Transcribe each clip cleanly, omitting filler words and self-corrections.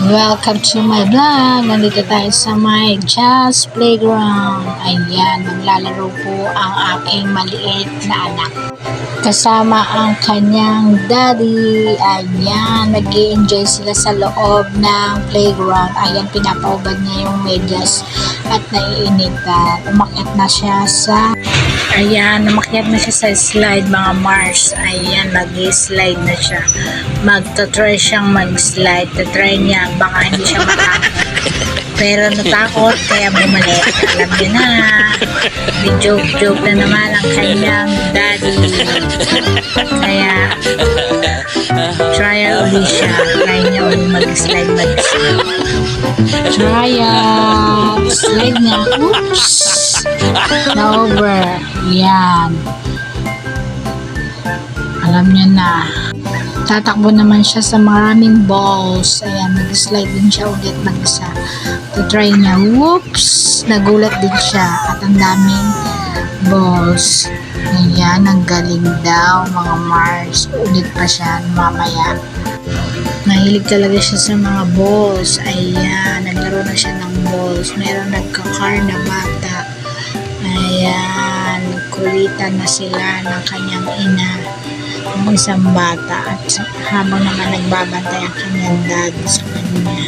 Welcome to my vlog. Nandito tayo sa my Just Playground. Ayan, maglalaro po ang aking maliit na anak. Kasama ang kanyang daddy. Ayan, nag-i-enjoy sila sa loob ng playground. Ayan, pinapaubad niya yung medyas at naiinitan. Umakyat na siya sa slide mga Mars. Ayan, mag-slide na siya. Magta-try siyang mag-slide. Tatry niya, baka hindi siya makakot. Pero natakot, kaya bumalik. Alam niya na. Di joke na naman ang kanyang daddy. Kaya, try ulit siya. Try niya ulit mag-slide. Try slide niya. Oops! Na over. Yan. Alam niya na. Tatakbo naman siya sa maraming balls. Ayan, mag-slide din siya ulit mag-isa. To-try niya. Whoops! Nagulat din siya. At ang daming balls. Ayan, ang galing daw mga Mars. Ulit pa siya mamaya. Mahilig talaga siya sa mga balls. Ayan, naglaro na siya ng balls. Meron nagka-car na bata. Ayan, nagkulitan na sila ng kanyang ina. Ang isang bata at habang naman nagbabantay ang kanyang dad sa kanya.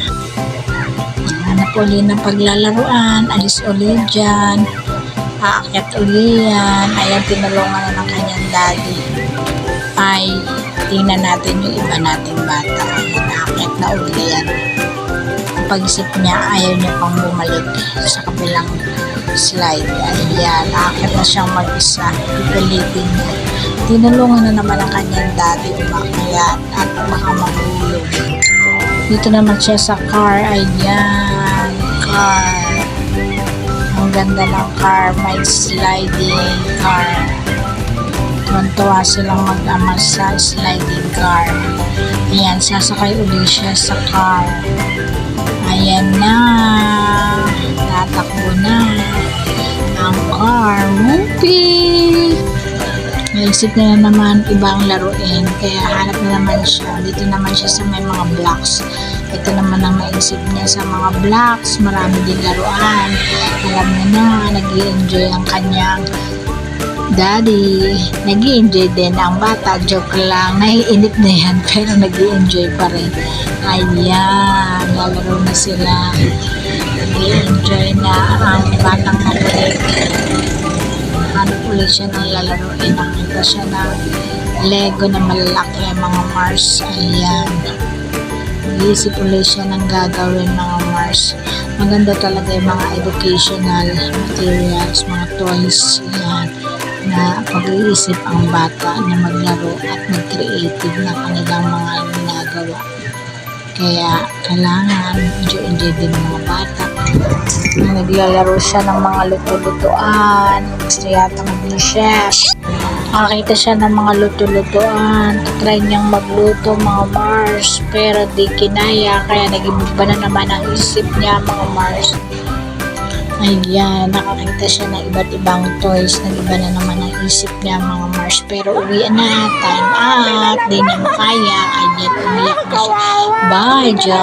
Hanap ulit ng paglalaruan, alis ulit dyan, aakyat ulit yan. Ayan, tinulungan na ng kanyang daddy. Ay, tingnan natin yung iba nating bata. Ayan, aakyat na ulit yan. Ang pag-isip niya, ayaw niya pang bumalik sa kabilang slide. Ayan, aakyat na siyang mag-isa. Pipilitin niya. Tinulungan na naman ang kanyang daddy umakyat at baka mahulog. Dito naman siya sa car. Ayan, car. Ang ganda ng car. May sliding car. Tuwan-tuwa silang mag-ama sa sliding car. Ayan, sasakay ulit siya sa car. Ayan na. Tatakbo na ang car. Whoopee! Naisip niya na naman ibang laruin, kaya hanap na naman siya. Dito naman siya sa may mga blocks. Ito naman ang naisip niya sa mga blocks. Marami din laruan. Alam niya na, nag-i-enjoy ang kanyang daddy. Nag-i-enjoy din ang bata. Joke lang, naiinip na yan, pero nag-i-enjoy pa rin. Ayan, lalaro na sila. Nag-i-enjoy na ang batang makulit. Hanap ulit siya ng lalaroin. Nakita siya ng Lego na malalaki mga Mars. Ayan. Mag-iisip ulit siya ng gagawin mga Mars. Maganda talaga yung mga educational materials, mga toys. Ayan. Na pag-iisip ang bata na maglaro at mag-creative na kanilang mga ginagawa. Kaya kailangan enjoy din ng mga bata. Naglalaro siya ng mga luto-lutoan. Gusto yata maging chef. Nakakita siya ng mga luto-lutoan. Try niyang magluto mga Mars. Pero di kinaya. Kaya nag-iba na naman ang isip niya mga Mars. Ayan, nakakita siya ng iba't ibang toys. Nag-iba na naman ang isip niya mga Mars. Pero uwi na. Time out. Di niya makaya. Ayan, umiyak na siya. Bye, John.